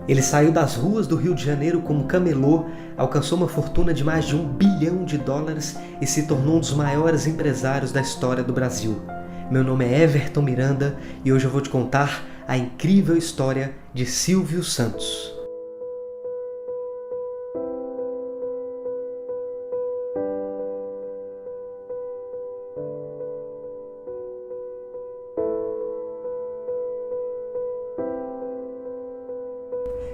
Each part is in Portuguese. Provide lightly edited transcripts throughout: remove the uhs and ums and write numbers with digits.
Ele saiu das ruas do Rio de Janeiro como camelô, alcançou uma fortuna de mais de US$ 1 bilhão e se tornou um dos maiores empresários da história do Brasil. Meu nome é Everton Miranda e hoje eu vou te contar a incrível história de Silvio Santos.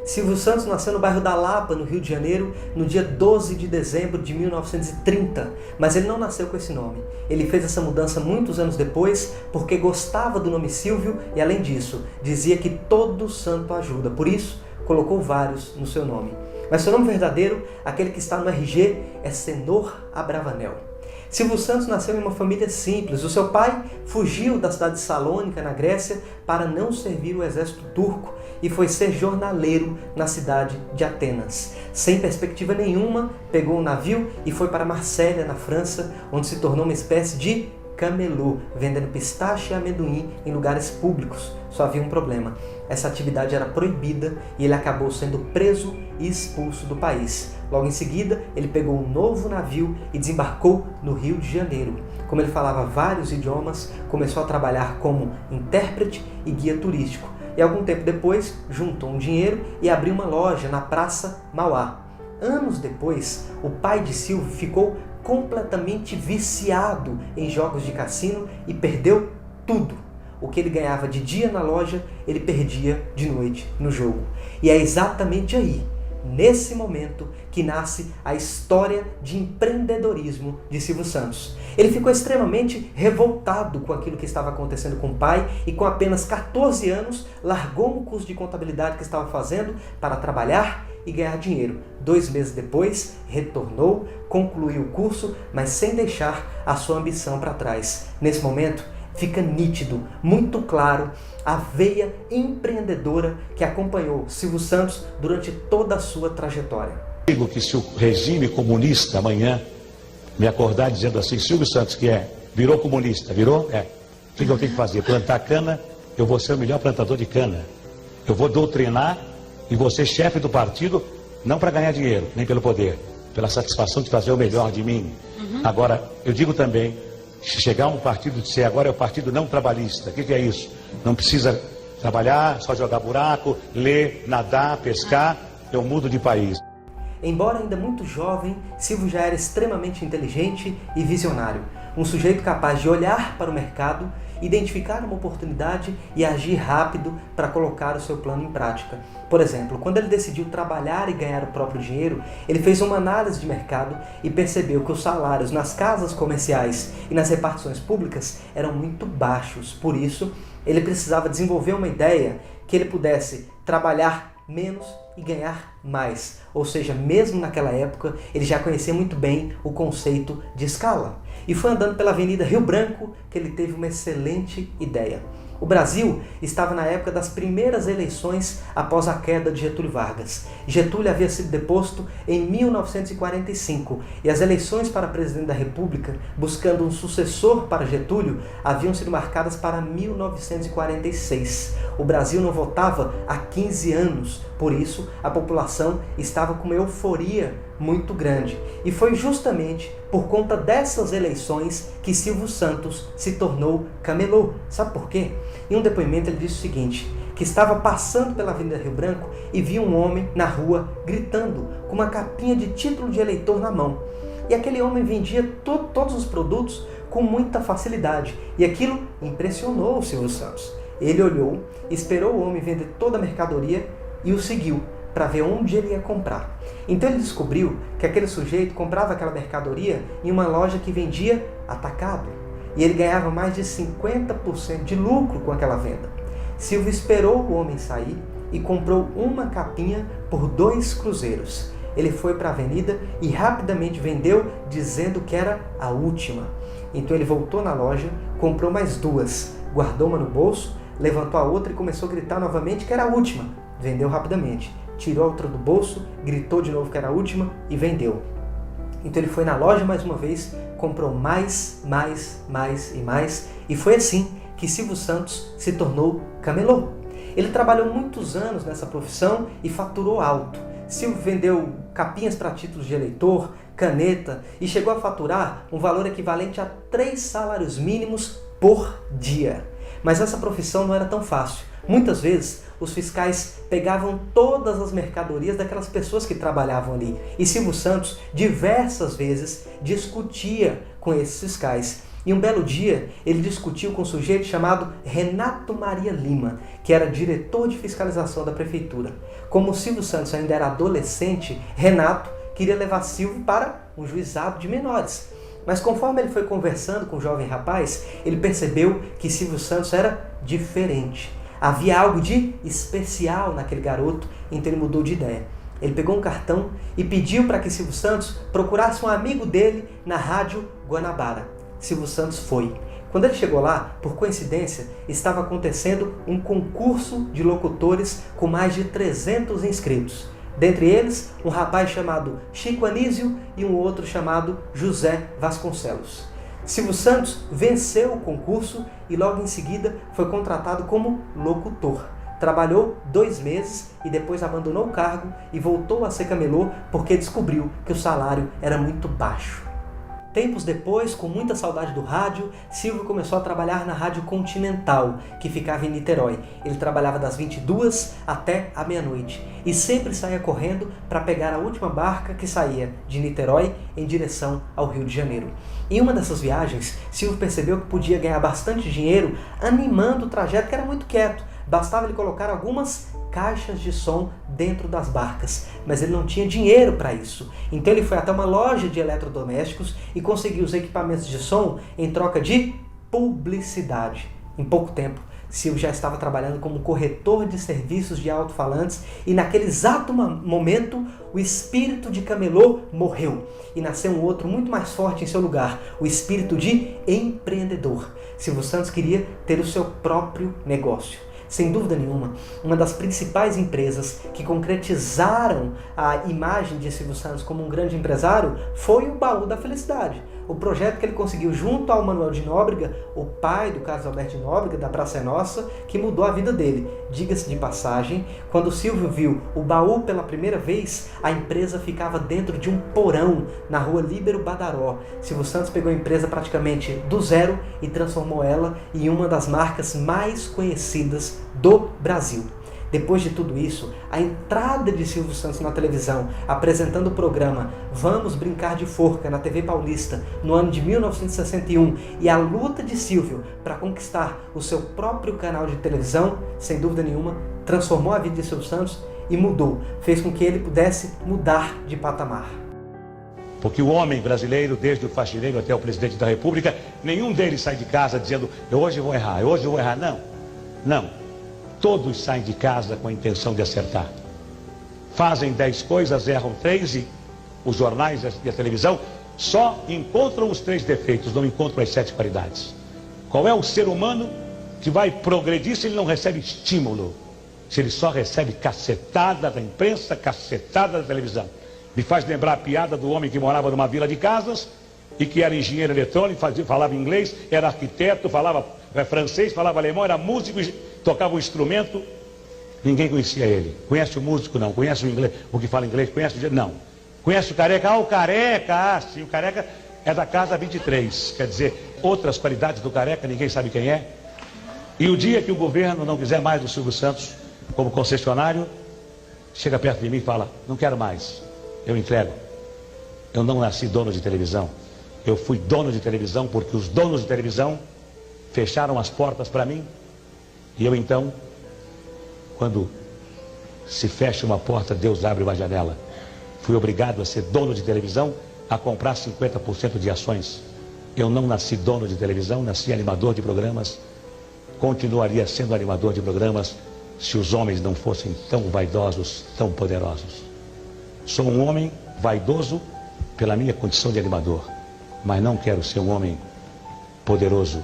Silvio Santos nasceu no bairro da Lapa, no Rio de Janeiro, no dia 12 de dezembro de 1930, mas ele não nasceu com esse nome. Ele fez essa mudança muitos anos depois porque gostava do nome Silvio e, além disso, dizia que todo santo ajuda, por isso colocou vários no seu nome. Mas seu nome verdadeiro, aquele que está no RG, é Senhor Abravanel. Silvio Santos nasceu em uma família simples. O seu pai fugiu da cidade de Salônica, na Grécia, para não servir o exército turco e foi ser jornaleiro na cidade de Atenas. Sem perspectiva nenhuma, pegou um navio e foi para Marselha, na França, onde se tornou uma espécie de camelô, vendendo pistache e amendoim em lugares públicos. Só havia um problema: essa atividade era proibida e ele acabou sendo preso e expulso do país. Logo em seguida, ele pegou um novo navio e desembarcou no Rio de Janeiro. Como ele falava vários idiomas, começou a trabalhar como intérprete e guia turístico. E algum tempo depois, juntou um dinheiro e abriu uma loja na Praça Mauá. Anos depois, o pai de Silvio ficou completamente viciado em jogos de cassino e perdeu tudo. O que ele ganhava de dia na loja, ele perdia de noite no jogo. E é exatamente aí, nesse momento, que nasce a história de empreendedorismo de Silvio Santos. Ele ficou extremamente revoltado com aquilo que estava acontecendo com o pai e com apenas 14 anos largou um curso de contabilidade que estava fazendo para trabalhar e ganhar dinheiro. 2 meses depois, retornou, concluiu o curso, mas sem deixar a sua ambição para trás. Nesse momento, fica nítido, muito claro, a veia empreendedora que acompanhou Silvio Santos durante toda a sua trajetória. Digo que se o regime comunista amanhã me acordar dizendo assim: Silvio Santos, que virou comunista, virou? O que eu tenho que fazer? Plantar cana? Eu vou ser o melhor plantador de cana. Eu vou doutrinar e vou ser chefe do partido, não para ganhar dinheiro, nem pelo poder, pela satisfação de fazer o melhor de mim. Agora, eu digo também, se chegar um partido de ser agora é o partido não trabalhista, o que é isso? Não precisa trabalhar, só jogar buraco, ler, nadar, pescar, eu mudo de país. Embora ainda muito jovem, Silvio já era extremamente inteligente e visionário. Um sujeito capaz de olhar para o mercado, identificar uma oportunidade e agir rápido para colocar o seu plano em prática. Por exemplo, quando ele decidiu trabalhar e ganhar o próprio dinheiro, ele fez uma análise de mercado e percebeu que os salários nas casas comerciais e nas repartições públicas eram muito baixos. Por isso, ele precisava desenvolver uma ideia que ele pudesse trabalhar menos e ganhar mais. Ou seja, mesmo naquela época, ele já conhecia muito bem o conceito de escala. E foi andando pela Avenida Rio Branco que ele teve uma excelente ideia. O Brasil estava na época das primeiras eleições após a queda de Getúlio Vargas. Getúlio havia sido deposto em 1945 e as eleições para presidente da República, buscando um sucessor para Getúlio, haviam sido marcadas para 1946. O Brasil não votava há 15 anos, por isso a população estava com uma euforia muito grande. E foi justamente por conta dessas eleições que Silvio Santos se tornou camelô. Sabe por quê? Em um depoimento ele disse o seguinte, que estava passando pela Avenida Rio Branco e viu um homem na rua gritando com uma capinha de título de eleitor na mão. E aquele homem vendia todos os produtos com muita facilidade. E aquilo impressionou o Silvio Santos. Ele olhou, esperou o homem vender toda a mercadoria e o seguiu para ver onde ele ia comprar. Então ele descobriu que aquele sujeito comprava aquela mercadoria em uma loja que vendia atacado. E ele ganhava mais de 50% de lucro com aquela venda. Silvio esperou o homem sair e comprou uma capinha por 2 cruzeiros. Ele foi para a avenida e rapidamente vendeu, dizendo que era a última. Então ele voltou na loja, comprou mais 2, guardou uma no bolso, levantou a outra e começou a gritar novamente que era a última. Vendeu rapidamente. Tirou a outra do bolso, gritou de novo que era a última e vendeu. Então ele foi na loja mais uma vez, comprou mais e mais. E foi assim que Silvio Santos se tornou camelô. Ele trabalhou muitos anos nessa profissão e faturou alto. Silvio vendeu capinhas para títulos de eleitor, caneta e chegou a faturar um valor equivalente a 3 salários mínimos por dia. Mas essa profissão não era tão fácil. Muitas vezes os fiscais pegavam todas as mercadorias daquelas pessoas que trabalhavam ali. E Silvio Santos diversas vezes discutia com esses fiscais. E um belo dia ele discutiu com um sujeito chamado Renato Maria Lima, que era diretor de fiscalização da prefeitura. Como o Silvio Santos ainda era adolescente, Renato queria levar Silvio para um juizado de menores. Mas conforme ele foi conversando com o jovem rapaz, ele percebeu que Silvio Santos era diferente. Havia algo de especial naquele garoto, então ele mudou de ideia. Ele pegou um cartão e pediu para que Silvio Santos procurasse um amigo dele na Rádio Guanabara. Silvio Santos foi. Quando ele chegou lá, por coincidência, estava acontecendo um concurso de locutores com mais de 300 inscritos. Dentre eles, um rapaz chamado Chico Anísio e um outro chamado José Vasconcelos. Silvio Santos venceu o concurso e logo em seguida foi contratado como locutor. Trabalhou 2 meses e depois abandonou o cargo e voltou a ser camelô porque descobriu que o salário era muito baixo. Tempos depois, com muita saudade do rádio, Silvio começou a trabalhar na Rádio Continental, que ficava em Niterói. Ele trabalhava das 22 até a meia-noite e sempre saía correndo para pegar a última barca que saía de Niterói em direção ao Rio de Janeiro. Em uma dessas viagens, Silvio percebeu que podia ganhar bastante dinheiro animando o trajeto, que era muito quieto. Bastava ele colocar algumas caixas de som dentro das barcas, mas ele não tinha dinheiro para isso. Então ele foi até uma loja de eletrodomésticos e conseguiu os equipamentos de som em troca de publicidade. Em pouco tempo, Silvio já estava trabalhando como corretor de serviços de alto-falantes e naquele exato momento o espírito de camelô morreu e nasceu um outro muito mais forte em seu lugar, o espírito de empreendedor. Silvio Santos queria ter o seu próprio negócio. Sem dúvida nenhuma, uma das principais empresas que concretizaram a imagem de Silvio Santos como um grande empresário foi o Baú da Felicidade. O projeto que ele conseguiu junto ao Manuel de Nóbrega, o pai do Carlos Alberto de Nóbrega, da Praça é Nossa, que mudou a vida dele. Diga-se de passagem, quando o Silvio viu o Baú pela primeira vez, a empresa ficava dentro de um porão na rua Líbero Badaró. Silvio Santos pegou a empresa praticamente do zero e transformou ela em uma das marcas mais conhecidas do Brasil. Depois de tudo isso, a entrada de Silvio Santos na televisão, apresentando o programa Vamos Brincar de Forca na TV Paulista, no ano de 1961, e a luta de Silvio para conquistar o seu próprio canal de televisão, sem dúvida nenhuma, transformou a vida de Silvio Santos e mudou, fez com que ele pudesse mudar de patamar. Porque o homem brasileiro, desde o faxineiro até o presidente da República, nenhum deles sai de casa dizendo, hoje eu vou errar, hoje eu vou errar. Não, não. Todos saem de casa com a intenção de acertar. Fazem 10 coisas, erram 3 e os jornais e a televisão só encontram os 3 defeitos, não encontram as 7 qualidades. Qual é o ser humano que vai progredir se ele não recebe estímulo? Se ele só recebe cacetada da imprensa, cacetada da televisão. Me faz lembrar a piada do homem que morava numa vila de casas e que era engenheiro eletrônico, falava inglês, era arquiteto, falava francês, falava alemão, era músico, tocava um instrumento. Ninguém conhecia ele. Conhece o músico? Não. Conhece o inglês? O que fala inglês? Conhece o... Não. Conhece o careca? Ah, o careca! Ah, sim, o careca é da casa 23. Quer dizer, outras qualidades do careca, ninguém sabe quem é. E o dia que o governo não quiser mais do Silvio Santos como concessionário, chega perto de mim e fala, não quero mais, eu entrego. Eu não nasci dono de televisão. Eu fui dono de televisão porque os donos de televisão fecharam as portas para mim. E eu então, quando se fecha uma porta, Deus abre uma janela. Fui obrigado a ser dono de televisão, a comprar 50% de ações. Eu não nasci dono de televisão, nasci animador de programas. Continuaria sendo animador de programas se os homens não fossem tão vaidosos, tão poderosos. Sou um homem vaidoso pela minha condição de animador, mas não quero ser um homem poderoso.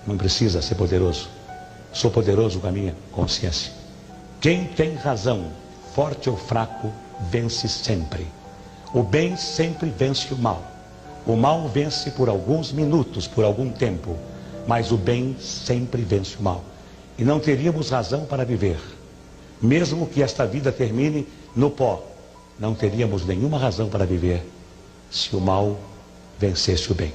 Não precisa ser poderoso. Sou poderoso com a minha consciência. Quem tem razão, forte ou fraco, vence sempre. O bem sempre vence o mal. O mal vence por alguns minutos, por algum tempo, mas o bem sempre vence o mal. e não teríamos razão para viver. Mesmo que esta vida termine no pó, não teríamos nenhuma razão para viver se o mal vencesse o bem.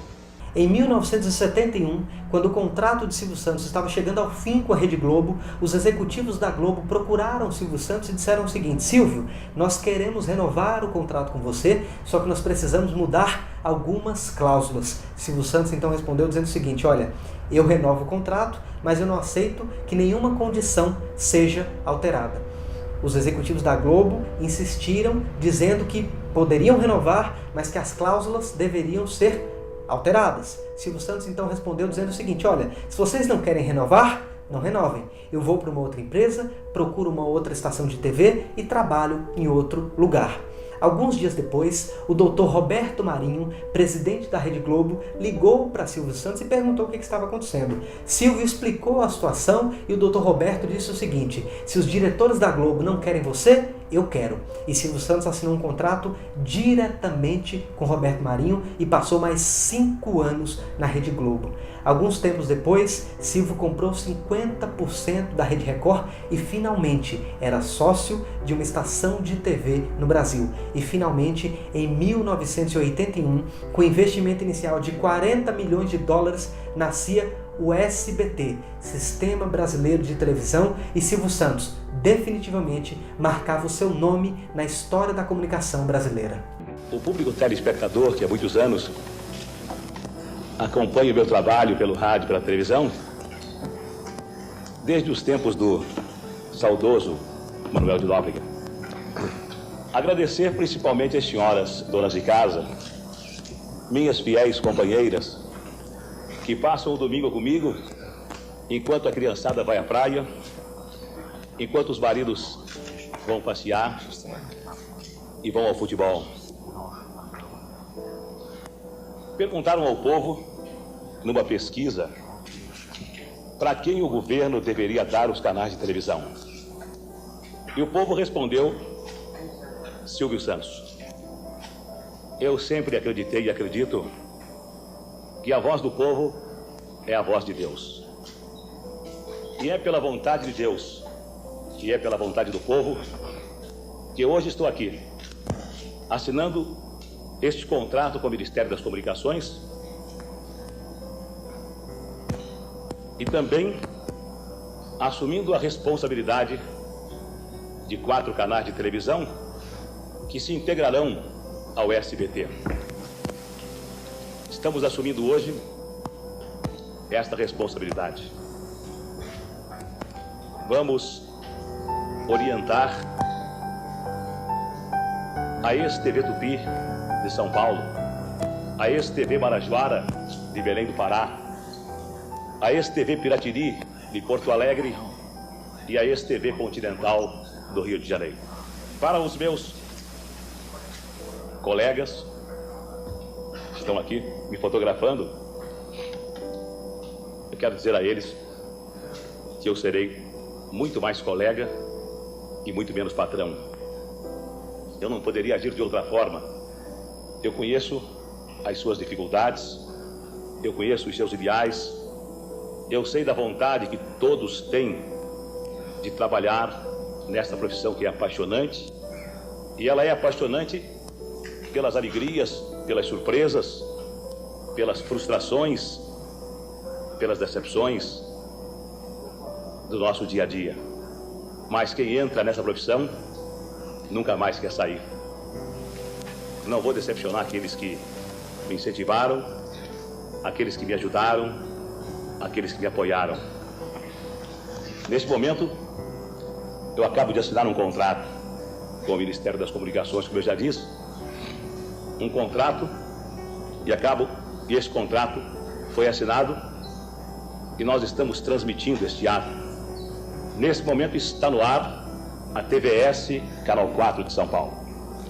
Em 1971, quando o contrato de Silvio Santos estava chegando ao fim com a Rede Globo, os executivos da Globo procuraram Silvio Santos e disseram o seguinte: Silvio, nós queremos renovar o contrato com você, só que nós precisamos mudar algumas cláusulas. Silvio Santos então respondeu dizendo o seguinte: olha, eu renovo o contrato, mas eu não aceito que nenhuma condição seja alterada. Os executivos da Globo insistiram, dizendo que poderiam renovar, mas que as cláusulas deveriam ser alteradas. Silvio Santos então respondeu dizendo o seguinte: olha, se vocês não querem renovar, não renovem. Eu vou para uma outra empresa, procuro uma outra estação de TV e trabalho em outro lugar. Alguns dias depois, o Dr. Roberto Marinho, presidente da Rede Globo, ligou para Silvio Santos e perguntou o que estava acontecendo. Silvio explicou a situação e o Dr. Roberto disse o seguinte: se os diretores da Globo não querem você, eu quero. E Silvio Santos assinou um contrato diretamente com Roberto Marinho e passou mais 5 anos na Rede Globo. Alguns tempos depois, Silvio comprou 50% da Rede Record e finalmente era sócio de uma estação de TV no Brasil. E finalmente, em 1981, com investimento inicial de $40 milhões, nascia o SBT, Sistema Brasileiro de Televisão, e Silvio Santos definitivamente marcava o seu nome na história da comunicação brasileira. O público telespectador, que há muitos anos acompanha o meu trabalho pelo rádio e pela televisão, desde os tempos do saudoso Manuel de Nóbrega. Agradecer principalmente às senhoras donas de casa, minhas fiéis companheiras, que passam o domingo comigo, enquanto a criançada vai à praia, enquanto os maridos vão passear e vão ao futebol. Perguntaram ao povo, numa pesquisa, para quem o governo deveria dar os canais de televisão. E o povo respondeu: Silvio Santos. Eu sempre acreditei e acredito que a voz do povo é a voz de Deus. E é pela vontade de Deus, e é pela vontade do povo, que hoje estou aqui, assinando este contrato com o Ministério das Comunicações e também assumindo a responsabilidade de 4 canais de televisão que se integrarão ao SBT. Estamos assumindo hoje esta responsabilidade. Vamos orientar a ex-TV Tupi de São Paulo, a ex-TV Marajoara de Belém do Pará, a ex-TV Piratini de Porto Alegre e a ex-TV Continental do Rio de Janeiro. Para os meus colegas que estão aqui me fotografando, eu quero dizer a eles que eu serei muito mais colega e muito menos patrão. Eu não poderia agir de outra forma. Eu conheço as suas dificuldades, eu conheço os seus ideais, eu sei da vontade que todos têm de trabalhar nesta profissão que é apaixonante, e ela é apaixonante pelas alegrias, pelas surpresas, pelas frustrações, pelas decepções do nosso dia a dia. Mas quem entra nessa profissão nunca mais quer sair. Não vou decepcionar aqueles que me incentivaram, aqueles que me ajudaram, aqueles que me apoiaram. Neste momento, eu acabo de assinar um contrato com o Ministério das Comunicações, como eu já disse, um contrato, e esse contrato foi assinado e nós estamos transmitindo este ato. Nesse momento está no ar a TVS Canal 4 de São Paulo.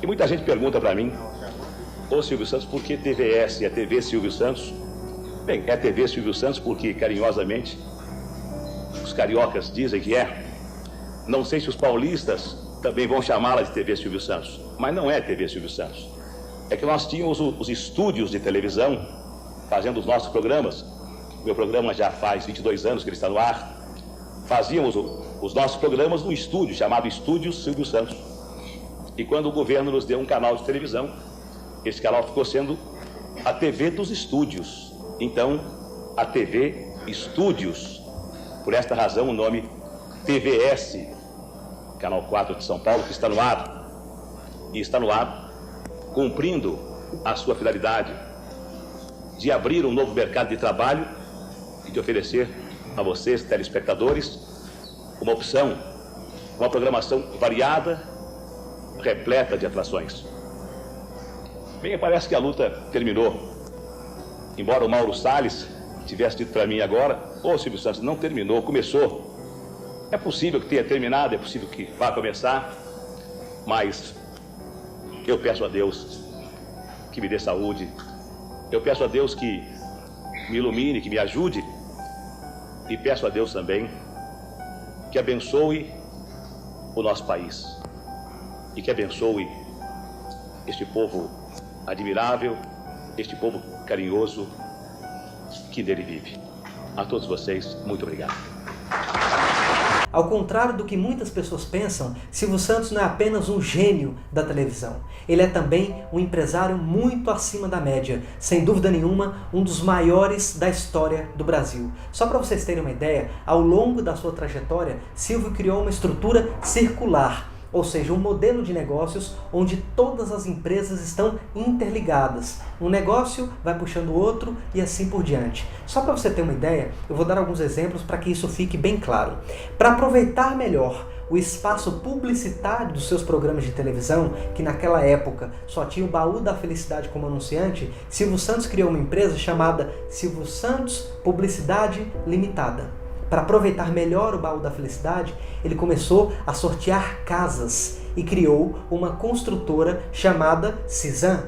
E muita gente pergunta para mim: ô Silvio Santos, por que TVS? É TV Silvio Santos? Bem, é TV Silvio Santos porque, carinhosamente, os cariocas dizem que é. Não sei se os paulistas também vão chamá-la de TV Silvio Santos, mas não é TV Silvio Santos. É que nós tínhamos os estúdios de televisão fazendo os nossos programas. O meu programa já faz 22 anos que ele está no ar. fazíamos os nossos programas num estúdio chamado Estúdio Silvio Santos. E quando o governo nos deu um canal de televisão, esse canal ficou sendo a TV dos estúdios. Então, a TV Estúdios. Por esta razão, o nome TVS, Canal 4 de São Paulo, que está no ar. E está no ar cumprindo a sua finalidade de abrir um novo mercado de trabalho e de oferecer a vocês, telespectadores, uma opção, uma programação variada, repleta de atrações. Bem, parece que a luta terminou. Embora o Mauro Salles tivesse dito para mim agora: ô Silvio Santos, não terminou, começou. É possível que tenha terminado, é possível que vá começar, mas eu peço a Deus que me dê saúde, eu peço a Deus que me ilumine, que me ajude, e peço a Deus também que abençoe o nosso país e que abençoe este povo admirável, este povo carinhoso que nele vive. A todos vocês, muito obrigado. Ao contrário do que muitas pessoas pensam, Silvio Santos não é apenas um gênio da televisão. Ele é também um empresário muito acima da média, sem dúvida nenhuma, um dos maiores da história do Brasil. Só para vocês terem uma ideia, ao longo da sua trajetória, Silvio criou uma estrutura circular, ou seja, um modelo de negócios onde todas as empresas estão interligadas. Um negócio vai puxando o outro e assim por diante. Só para você ter uma ideia, eu vou dar alguns exemplos para que isso fique bem claro. Para aproveitar melhor o espaço publicitário dos seus programas de televisão, que naquela época só tinha o Baú da Felicidade como anunciante, Silvio Santos criou uma empresa chamada Silvio Santos Publicidade Limitada. Para aproveitar melhor o Baú da Felicidade, ele começou a sortear casas e criou uma construtora chamada Cisan.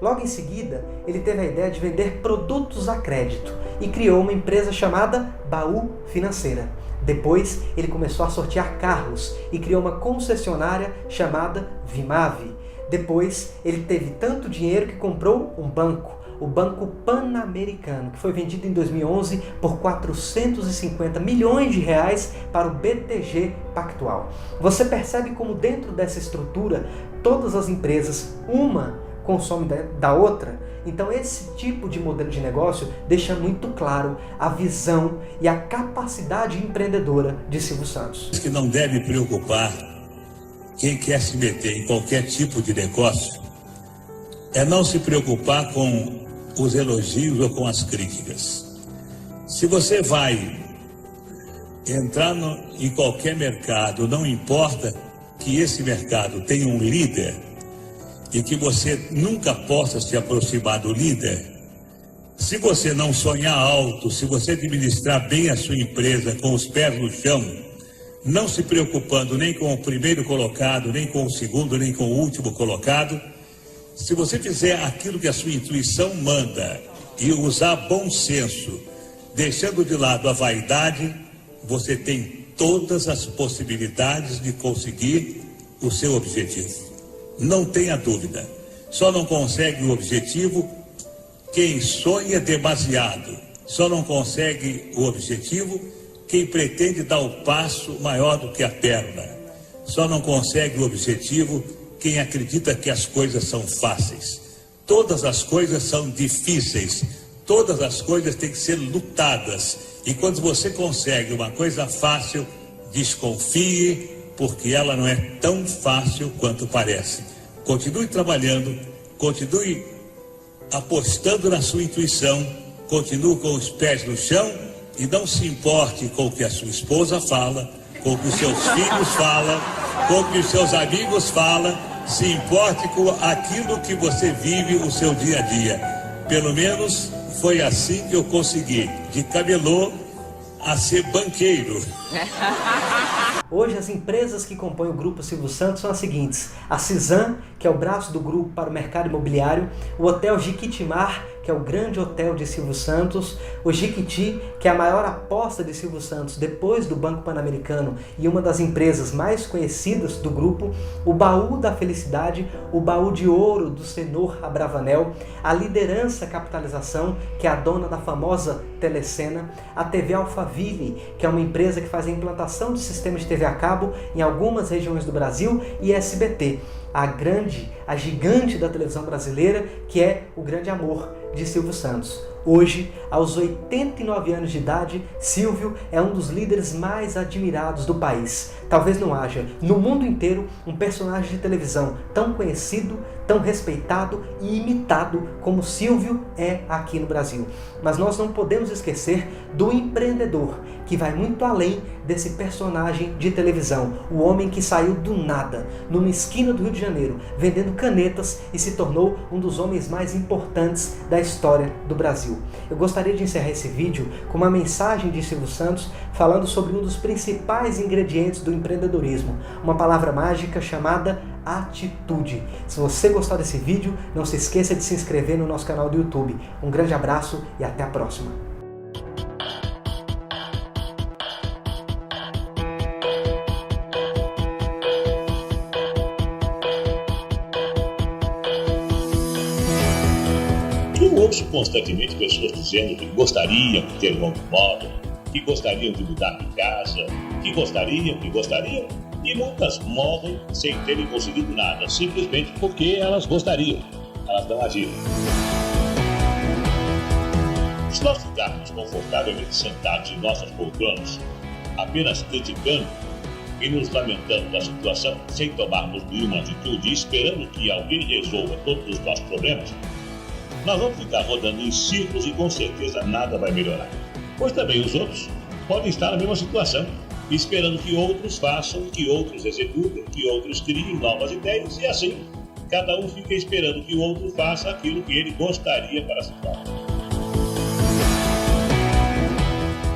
Logo em seguida, ele teve a ideia de vender produtos a crédito e criou uma empresa chamada Baú Financeira. Depois, ele começou a sortear carros e criou uma concessionária chamada Vimave. Depois, ele teve tanto dinheiro que comprou um banco, o Banco Pan-Americano, que foi vendido em 2011 por 450 milhões de reais para o BTG Pactual. Você percebe como dentro dessa estrutura, todas as empresas, uma consome da outra? Então esse tipo de modelo de negócio deixa muito claro a visão e a capacidade empreendedora de Silvio Santos. Que não deve preocupar quem quer se meter em qualquer tipo de negócio é não se preocupar com os elogios ou com as críticas. Se você vai entrar em qualquer mercado, não importa que esse mercado tenha um líder e que você nunca possa se aproximar do líder, se você não sonhar alto, se você administrar bem a sua empresa com os pés no chão, não se preocupando nem com o primeiro colocado, nem com o segundo, nem com o último colocado, se você fizer aquilo que a sua intuição manda e usar bom senso, deixando de lado a vaidade, você tem todas as possibilidades de conseguir o seu objetivo. Não tenha dúvida. Só não consegue o objetivo quem sonha demasiado. Só não consegue o objetivo quem pretende dar o passo maior do que a perna. Só não consegue o objetivo quem acredita que as coisas são fáceis. Todas as coisas são difíceis. Todas as coisas têm que ser lutadas. E quando você consegue uma coisa fácil, desconfie, porque ela não é tão fácil quanto parece. Continue trabalhando, continue apostando na sua intuição, continue com os pés no chão e não se importe com o que a sua esposa fala, com o que os seus filhos falam, com o que os seus amigos falam. Se importe com aquilo que você vive o seu dia a dia. Pelo menos foi assim que eu consegui, de camelô a ser banqueiro. Hoje as empresas que compõem o Grupo Silvio Santos são as seguintes: a Cisan, que é o braço do grupo para o mercado imobiliário, o Hotel Jequitimar, que é o Grande Hotel de Silvio Santos, o Jequiti, que é a maior aposta de Silvio Santos depois do Banco Pan-Americano e uma das empresas mais conhecidas do grupo, o Baú da Felicidade, o Baú de Ouro do Senhor Abravanel, a Liderança Capitalização, que é a dona da famosa Telecena, a TV Alphaville, que é uma empresa que faz a implantação de sistemas de TV a cabo em algumas regiões do Brasil, e SBT, a gigante da televisão brasileira, que é O Grande Amor de Silvio Santos. Hoje, aos 89 anos de idade, Silvio é um dos líderes mais admirados do país. Talvez não haja, no mundo inteiro, um personagem de televisão tão conhecido, tão respeitado e imitado como Silvio é aqui no Brasil. Mas nós não podemos esquecer do empreendedor, que vai muito além desse personagem de televisão. O homem que saiu do nada, numa esquina do Rio de Janeiro, vendendo canetas e se tornou um dos homens mais importantes da história do Brasil. Eu gostaria de encerrar esse vídeo com uma mensagem de Silvio Santos falando sobre um dos principais ingredientes do empreendedorismo, uma palavra mágica chamada atitude. Se você gostar desse vídeo, não se esqueça de se inscrever no nosso canal do YouTube. Um grande abraço e até a próxima. Eu ouço constantemente pessoas dizendo que gostariam de ter um automóvel, que gostariam de mudar de casa, que gostariam, e muitas morrem sem terem conseguido nada, simplesmente porque elas gostariam, elas não agiram. Se nós ficarmos confortavelmente sentados em nossas poltronas, apenas criticando e nos lamentando da situação, sem tomarmos nenhuma atitude e esperando que alguém resolva todos os nossos problemas, nós vamos ficar rodando em círculos e com certeza nada vai melhorar. Pois também os outros podem estar na mesma situação, esperando que outros façam, que outros executem, que outros criem novas ideias, e assim, cada um fica esperando que o outro faça aquilo que ele gostaria para si próprio.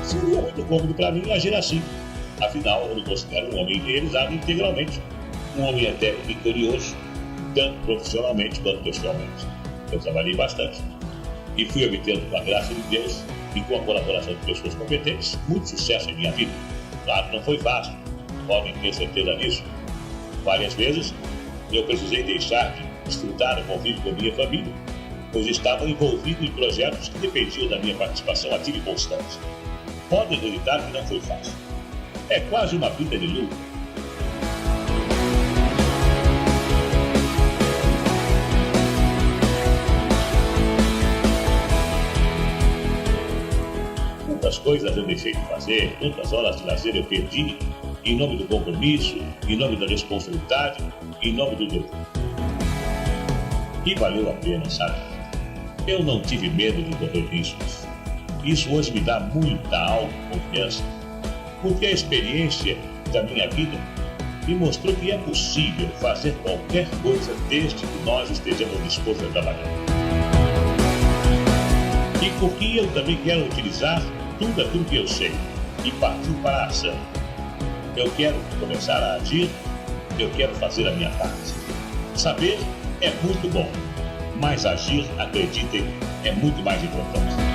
Seria muito cômodo para mim agir assim. Afinal, eu me considero um homem realizado integralmente, um homem até vitorioso, tanto profissionalmente quanto pessoalmente. Eu trabalhei bastante e fui obtendo, com a graça de Deus e com a colaboração de pessoas competentes, muito sucesso em minha vida. Claro que não foi fácil, podem ter certeza disso. Várias vezes eu precisei deixar de desfrutar o convívio com a minha família, pois estava envolvido em projetos que dependiam da minha participação ativa e constante. Podem acreditar que não foi fácil. É quase uma vida de luta. Quantas coisas eu deixei de fazer, quantas horas de lazer eu perdi, em nome do compromisso, em nome da responsabilidade, em nome do dever. E valeu a pena, sabe? Eu não tive medo de correr riscos. Isso hoje me dá muita autoconfiança, porque a experiência da minha vida me mostrou que é possível fazer qualquer coisa desde que nós estejamos dispostos a trabalhar. E porque eu também quero utilizar tudo aquilo que eu sei e partir para a ação. Eu quero começar a agir, eu quero fazer a minha parte. Saber é muito bom, mas agir, acreditem, é muito mais importante.